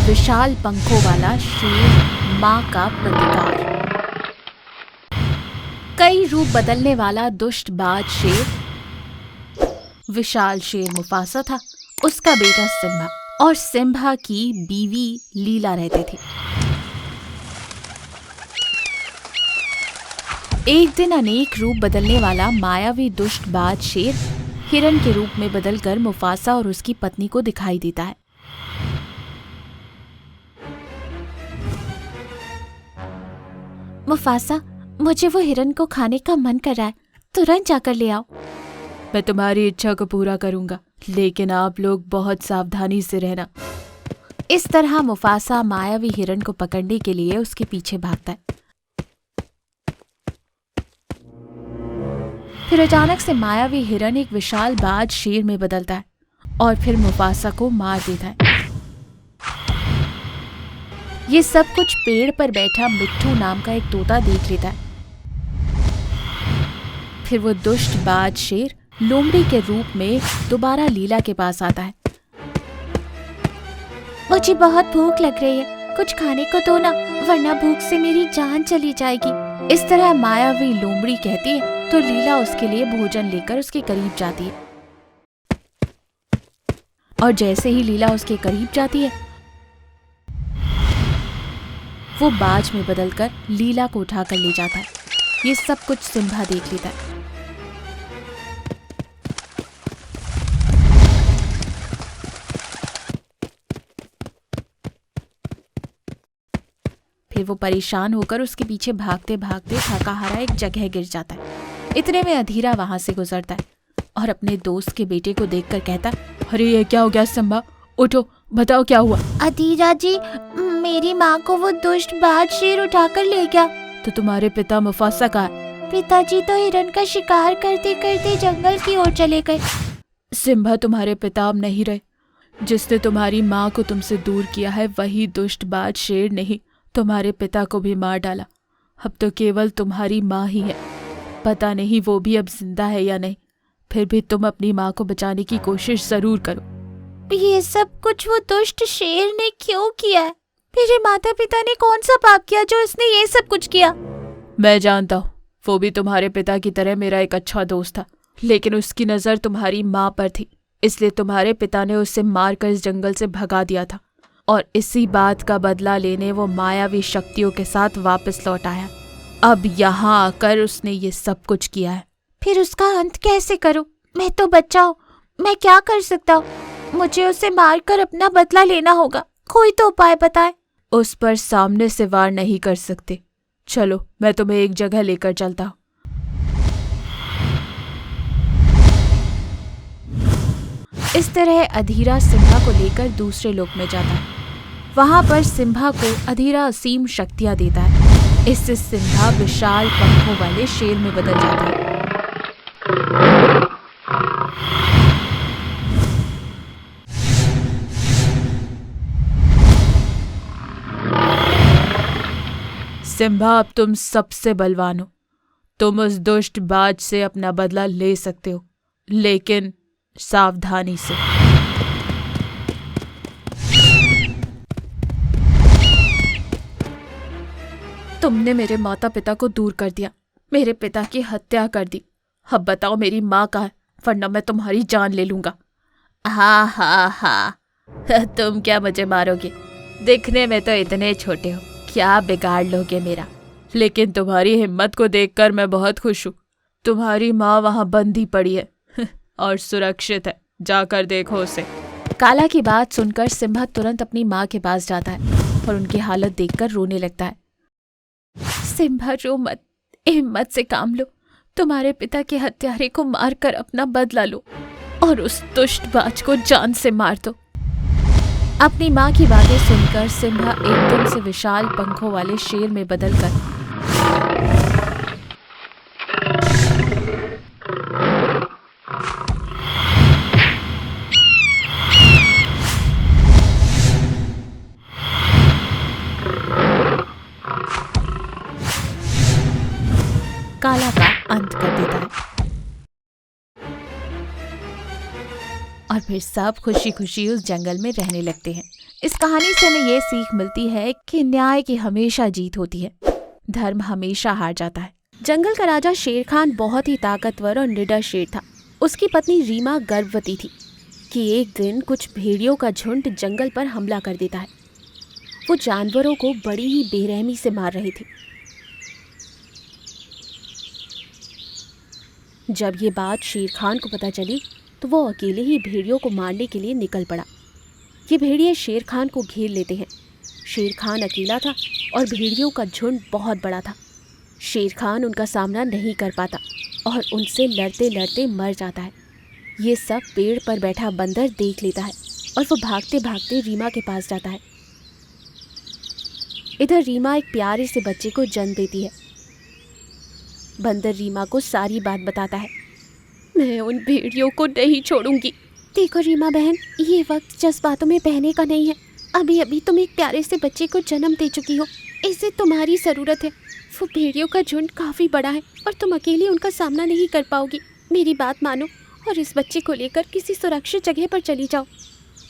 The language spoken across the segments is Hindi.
विशाल पंखों वाला शेर, माँ का प्रतिकार। कई रूप बदलने वाला दुष्ट बाज शेर। विशाल शेर मुफासा था, उसका बेटा सिम्बा और सिम्बा की बीवी लीला रहते थे। एक दिन अनेक रूप बदलने वाला मायावी दुष्ट बाज शेर हिरन के रूप में बदलकर मुफासा और उसकी पत्नी को दिखाई देता है। मुफासा, मुझे वो हिरन को खाने का मन कर रहा है, तुरंत जाकर ले आओ। मैं तुम्हारी इच्छा को पूरा करूंगा, लेकिन आप लोग बहुत सावधानी से रहना। इस तरह मुफासा मायावी हिरन को पकड़ने के लिए उसके पीछे भागता है। फिर अचानक से मायावी हिरन एक विशाल बाज शेर में बदलता है और फिर मुफासा को मार देता है। ये सब कुछ पेड़ पर बैठा मिट्ठू नाम का एक तोता देख लेता है। फिर वो दुष्ट बाज शेर लोमड़ी के रूप में दोबारा लीला के पास आता है। मुझे बहुत भूख लग रही है, कुछ खाने को दो ना, वरना भूख से मेरी जान चली जाएगी। इस तरह मायावी लोमड़ी कहती है तो लीला उसके लिए भोजन लेकर उसके करीब जाती है। और जैसे ही लीला उसके करीब जाती है, वो बाज में बदलकर लीला को उठाकर ले जाता है। ये सब कुछ सिम्बा देख लेता है। फिर वो परेशान होकर उसके पीछे भागते भागते थका हारा एक जगह गिर जाता है। इतने में अधीरा वहां से गुजरता है और अपने दोस्त के बेटे को देखकर कहता है, अरे ये क्या हो गया सिम्बा, उठो, बताओ क्या हुआ। अधीरा जी, मेरी माँ को वो दुष्ट बाज शेर उठाकर ले गया। तो तुम्हारे पिता मुफासा कहाँ है? पिताजी तो हिरन का शिकार करते करते जंगल की ओर चले गए। सिम्बा, तुम्हारे पिता अब नहीं रहे। जिसने तुम्हारी माँ को तुमसे दूर किया है वही दुष्ट बाज शेर नहीं, तुम्हारे पिता को भी मार डाला। अब तो केवल तुम्हारी माँ ही है। पता नहीं वो भी अब जिंदा है या नहीं, फिर भी तुम अपनी माँ को बचाने की कोशिश जरूर करो। ये सब कुछ वो दुष्ट शेर ने क्यों किया है? मेरे माता पिता ने कौन सा पाप किया जो इसने ये सब कुछ किया? मैं जानता हूँ, वो भी तुम्हारे पिता की तरह मेरा एक अच्छा दोस्त था, लेकिन उसकी नजर तुम्हारी माँ पर थी, इसलिए तुम्हारे पिता ने उसे मारकर इस जंगल से भगा दिया था और इसी बात का बदला लेने वो मायावी शक्तियों के साथ वापस लौट आया। अब यहाँ आकर उसने ये सब कुछ किया है। फिर उसका अंत कैसे करूं? मैं तो बच्चा हूँ, मैं क्या कर सकता हूँ? मुझे उसे मारकर अपना बदला लेना होगा, कोई तो उपाय बताए। उस पर सामने से वार नहीं कर सकते, चलो मैं तुम्हें एक जगह लेकर चलता हूँ। इस तरह अधीरा सिम्बा को लेकर दूसरे लोक में जाता है। वहां पर सिम्बा को अधीरा असीम शक्तियां देता है। इससे सिम्बा विशाल पंखों वाले शेर में बदल जाता है। सिम्बा, अब तुम सबसे बलवान हो, तुम उस दुष्ट बाज से अपना बदला ले सकते हो, लेकिन सावधानी से। तुमने मेरे माता पिता को दूर कर दिया, मेरे पिता की हत्या कर दी। अब बताओ मेरी माँ कहाँ है, वरना मैं तुम्हारी जान ले लूंगा। हाँ हाँ हाँ, तुम क्या मुझे मारोगे? दिखने में तो इतने छोटे हो, क्या बिगाड़ लोगे मेरा? लेकिन तुम्हारी हिम्मत को देखकर मैं बहुत खुश हूँ। तुम्हारी माँ वहाँ बंदी पड़ी है और सुरक्षित है, जाकर देखो उसे। काला की बात सुनकर सिम्बा तुरंत अपनी माँ के पास जाता है और उनकी हालत देखकर रोने लगता है। सिम्बा, रो मत, हिम्मत से काम लो, तुम्हारे पिता के हत्यारे को मारकर अपना बदला लो और उस दुष्ट बाज को जान से मार दो। अपनी माँ की बातें सुनकर सिम्बा एकदम से विशाल पंखों वाले शेर में बदलकर काला का अंत कर देता है और फिर सब खुशी खुशी उस जंगल में रहने लगते हैं। इस कहानी से हमें ये सीख मिलती है कि न्याय की हमेशा जीत होती है, धर्म हमेशा हार जाता है। जंगल का राजा शेर खान बहुत ही ताकतवर और निडर शेर था। उसकी पत्नी रीमा गर्भवती थी कि एक दिन कुछ भेड़ियों का झुंड जंगल पर हमला कर देता है। वो जानवरों को बड़ी ही बेरहमी से मार रहे थे। जब ये बात शेर खान को पता चली तो वो अकेले ही भेड़ियों को मारने के लिए निकल पड़ा। ये भेड़िए शेर खान को घेर लेते हैं। शेर खान अकेला था और भेड़ियों का झुंड बहुत बड़ा था। शेर खान उनका सामना नहीं कर पाता और उनसे लड़ते लड़ते मर जाता है। ये सब पेड़ पर बैठा बंदर देख लेता है और वो भागते भागते रीमा के पास जाता है। इधर रीमा एक प्यारे से बच्चे को जन्म देती है। बंदर रीमा को सारी बात बताता है। मैं उन भेड़ियों को नहीं छोड़ूंगी। देखो रीमा बहन, ये वक्त जज्बातों में बहने का नहीं है। अभी अभी तुम एक प्यारे से बच्चे को जन्म दे चुकी हो, इसे तुम्हारी ज़रूरत है। वो भेड़ियों का झुंड काफ़ी बड़ा है और तुम अकेले उनका सामना नहीं कर पाओगी। मेरी बात मानो और इस बच्चे को लेकर किसी सुरक्षित जगह पर चली जाओ।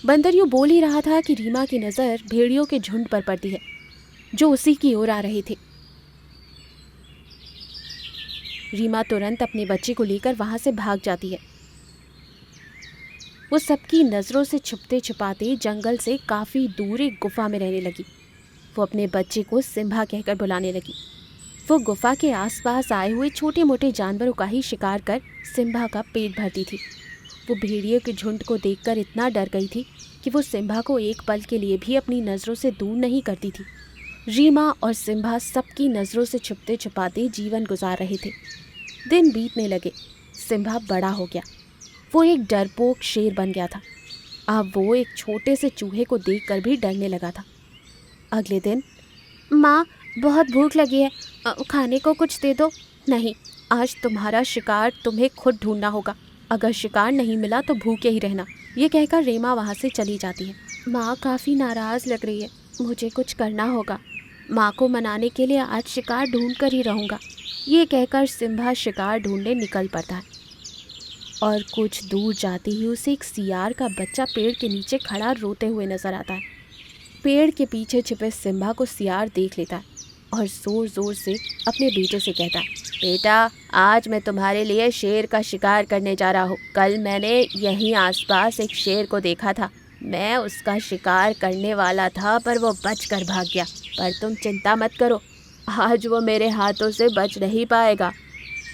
बंदर यूँ बोल ही रहा था कि रीमा की नज़र भेड़ियों के झुंड पर पड़ती है जो उसी की ओर आ रहे थे। रीमा तुरंत अपने बच्चे को लेकर वहाँ से भाग जाती है। वो सबकी नज़रों से छुपते छुपाते जंगल से काफ़ी दूर एक गुफा में रहने लगी। वो अपने बच्चे को सिम्बा कहकर बुलाने लगी। वो गुफा के आसपास आए हुए छोटे मोटे जानवरों का ही शिकार कर सिम्बा का पेट भरती थी। वो भेड़ियों के झुंड को देखकर इतना डर गई थी कि वो सिम्बा को एक पल के लिए भी अपनी नज़रों से दूर नहीं करती थी। रीमा और सिम्बा सबकी नज़रों से छुपते छुपाते जीवन गुजार रहे थे। दिन बीतने लगे। सिम्बा बड़ा हो गया। वो एक डरपोक शेर बन गया था। अब वो एक छोटे से चूहे को देखकर भी डरने लगा था। अगले दिन, माँ बहुत भूख लगी है, खाने को कुछ दे दो। नहीं, आज तुम्हारा शिकार तुम्हें खुद ढूंढना होगा। अगर शिकार नहीं मिला तो भूखे ही रहना। ये कहकर रीमा वहाँ से चली जाती है। माँ काफ़ी नाराज़ लग रही है, मुझे कुछ करना होगा। माँ को मनाने के लिए आज शिकार ढूंढ कर ही रहूँगा। ये कहकर सिम्बा शिकार ढूंढने निकल पड़ता है और कुछ दूर जाते ही उसे एक सियार का बच्चा पेड़ के नीचे खड़ा रोते हुए नजर आता है। पेड़ के पीछे छिपे सिम्बा को सियार देख लेता है और ज़ोर ज़ोर से अपने बेटे से कहता है, बेटा, आज मैं तुम्हारे लिए शेर का शिकार करने जा रहा हूँ। कल मैंने यहीं आसपास एक शेर को देखा था। मैं उसका शिकार करने वाला था पर वो बचकर भाग गया। पर तुम चिंता मत करो, आज वो मेरे हाथों से बच नहीं पाएगा।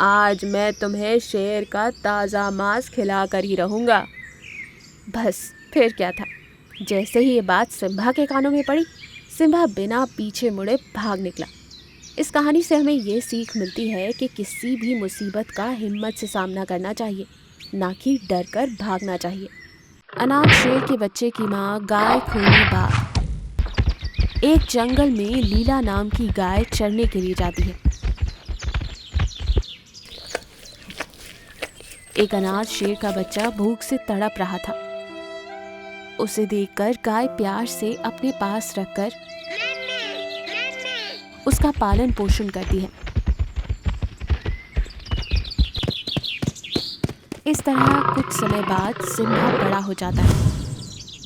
आज मैं तुम्हें शेर का ताज़ा मांस खिला कर ही रहूँगा। बस फिर क्या था, जैसे ही ये बात सिम्बा के कानों में पड़ी, सिम्बा बिना पीछे मुड़े भाग निकला। इस कहानी से हमें ये सीख मिलती है कि किसी भी मुसीबत का हिम्मत से सामना करना चाहिए, ना कि डर कर भागना चाहिए। अनाथ शेर के बच्चे की माँ गाय खूनी बाघ। एक जंगल में लीला नाम की गाय चरने के लिए जाती है। एक अनाथ शेर का बच्चा भूख से तड़प रहा था। उसे देखकर गाय प्यार से अपने पास रखकर उसका पालन पोषण करती है। इस तरह कुछ समय बाद सिम्बा बड़ा हो जाता है।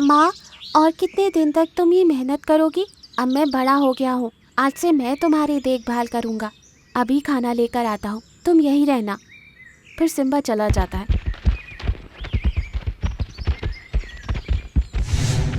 माँ, और कितने दिन तक तुम ये मेहनत करोगी? अब मैं बड़ा हो गया हूँ, आज से मैं तुम्हारी देखभाल करूँगा। अभी खाना लेकर आता हूँ, तुम यहीं रहना। फिर सिम्बा चला जाता है।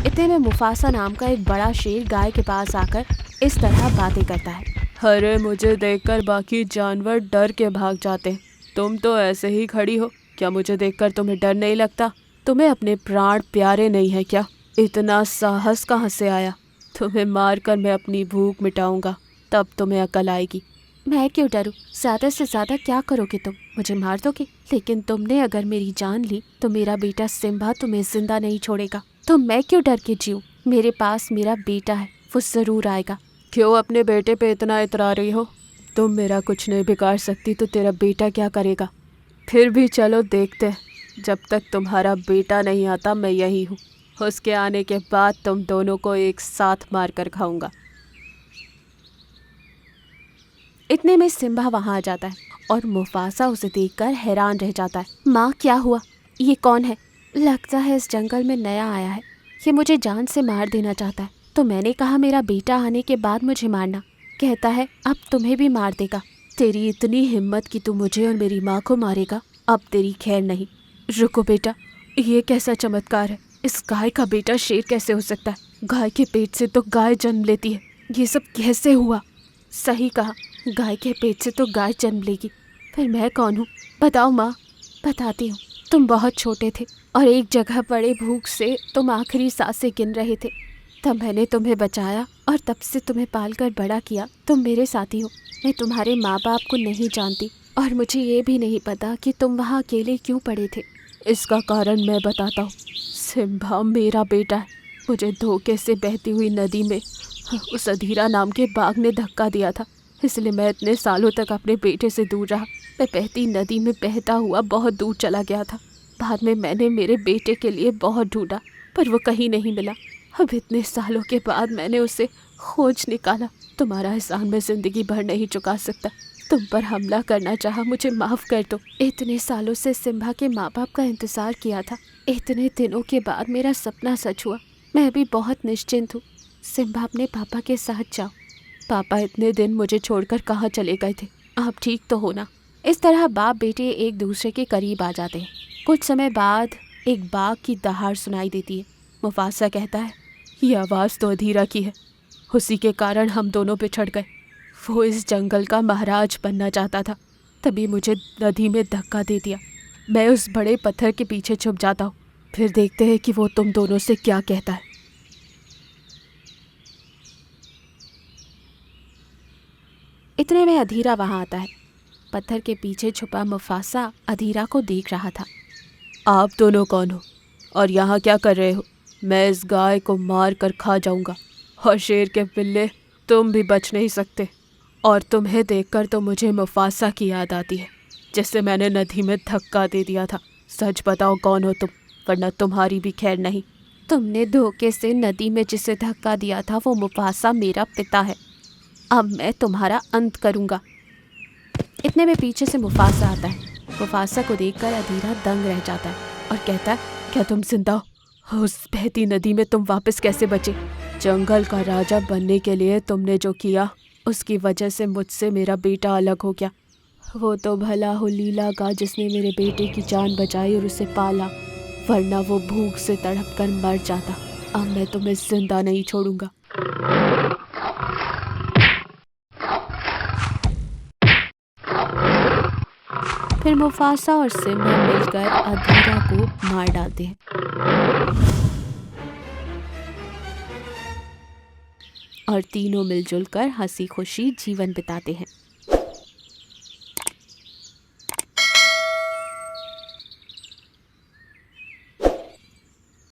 इतने में मुफासा नाम का एक बड़ा शेर गाय के पास आकर इस तरह बातें करता है। अरे, मुझे देखकर बाकी जानवर डर के भाग जाते हैं। तुम तो ऐसे ही खड़ी हो, क्या मुझे देखकर तुम्हें डर नहीं लगता? तुम्हें अपने प्राण प्यारे नहीं है क्या? इतना साहस कहाँ से आया? तुम्हें मारकर मैं अपनी भूख मिटाऊंगा, तब तुम्हें अकल आएगी। मैं क्यों डरूं? ज़्यादा से ज़्यादा क्या करोगे तुम? मुझे मार दोगे, लेकिन तुमने अगर मेरी जान ली तो मेरा बेटा सिम्बा तुम्हें जिंदा नहीं छोड़ेगा। तो मैं क्यों डर के जीऊं? मेरे पास मेरा बेटा है, वो ज़रूर आएगा। क्यों अपने बेटे पे इतना इतरा रही हो? तुम मेरा कुछ नहीं बिगाड़ सकती तो तेरा बेटा क्या करेगा? फिर भी चलो देखते हैं। जब तक तुम्हारा बेटा नहीं आता मैं यही हूँ। उसके आने के बाद तुम दोनों को एक साथ मार कर खाऊंगा। इतने में सिम्बा वहाँ आ जाता है और मुफासा उसे देखकर हैरान रह जाता है। माँ, क्या हुआ? ये कौन है? लगता है इस जंगल में नया आया है, ये मुझे जान से मार देना चाहता है। तो मैंने कहा मेरा बेटा आने के बाद मुझे मारना, कहता है अब तुम्हें भी मार देगा। तेरी इतनी हिम्मत कि तू मुझे और मेरी माँ को मारेगा, अब तेरी खैर नहीं। रुको बेटा, ये कैसा चमत्कार है? इस गाय का बेटा शेर कैसे हो सकता है? गाय के पेट से तो गाय जन्म लेती है, ये सब कैसे हुआ? सही कहा, गाय के पेट से तो गाय जन्म लेगी। फिर मैं कौन हूँ? बताओ माँ। बताती हूँ। तुम बहुत छोटे थे और एक जगह बड़े भूख से तुम आखिरी सांसें गिन रहे थे, तब मैंने तुम्हें बचाया और तब से तुम्हें पालकर बड़ा किया। तुम मेरे साथी हो। मैं तुम्हारे माँ बाप को नहीं जानती और मुझे ये भी नहीं पता कि तुम वहाँ अकेले क्यों पड़े थे। इसका कारण मैं बताता हूँ। सिम्बा मेरा बेटा है। मुझे धोखे से बहती हुई नदी में उस अधीरा नाम के बाघ ने धक्का दिया था, इसलिए मैं इतने सालों तक अपने बेटे से दूर रहा। मैं बहती नदी में बहता हुआ बहुत दूर चला गया था। बाद में मैंने मेरे बेटे के लिए बहुत ढूंढा, पर वो कहीं नहीं मिला। अब इतने सालों के बाद मैंने उसे खोज निकाला। तुम्हारा एहसान मैं ज़िंदगी भर नहीं चुका सकता। तुम पर हमला करना चाहा, मुझे माफ़ कर दो। इतने सालों से सिम्बा के माँ बाप का इंतज़ार किया था, इतने दिनों के बाद मेरा सपना सच हुआ। मैं अभी बहुत निश्चिंत हूँ। सिम्बा अपने पापा के साथ जाओ। पापा इतने दिन मुझे छोड़कर कहाँ चले गए थे? आप ठीक तो हो ना? इस तरह बाप बेटे एक दूसरे के करीब आ जाते हैं। कुछ समय बाद एक बाघ की दहाड़ सुनाई देती है। मुफासा कहता है, ये आवाज़ तो अधीरा की है, उसी के कारण हम दोनों बिछड़ गए। वो इस जंगल का महाराज बनना चाहता था, तभी मुझे नदी में धक्का दे दिया। मैं उस बड़े पत्थर के पीछे छुप जाता हूँ, फिर देखते हैं कि वो तुम दोनों से क्या कहता है। इतने में अधीरा वहाँ आता है। पत्थर के पीछे छुपा मुफासा अधीरा को देख रहा था। आप दोनों कौन हो और यहाँ क्या कर रहे हो? मैं इस गाय को मार कर खा जाऊँगा और शेर के पिल्ले तुम भी बच नहीं सकते। और तुम्हें देखकर तो मुझे मुफासा की याद आती है, जिससे मैंने नदी में धक्का दे दिया था। सच बताओ कौन हो तुम, वरना तुम्हारी भी खैर नहीं। तुमने धोखे से नदी में जिसे धक्का दिया था वो मुफासा मेरा पिता है। अब मैं तुम्हारा अंत करूँगा। इतने में पीछे से मुफासा आता है। मुफासा को देखकर अधीरा दंग रह जाता है और कहता है, क्या तुम जिंदा हो? उस बहती नदी में तुम वापस कैसे बचे? जंगल का राजा बनने के लिए तुमने जो किया, उसकी वजह से मुझसे मेरा बेटा अलग हो गया। वो तो भला हो लीला का जिसने मेरे बेटे की जान बचाई और उसे पाला, वरना वो भूख से तड़प कर मर जाता। अब मैं तुम्हें जिंदा नहीं छोड़ूंगा। फिर मुफासा और सिम्बा मिलकर अधीरा को मार डालते हैं और तीनों मिलजुल कर हंसी खुशी जीवन बिताते हैं।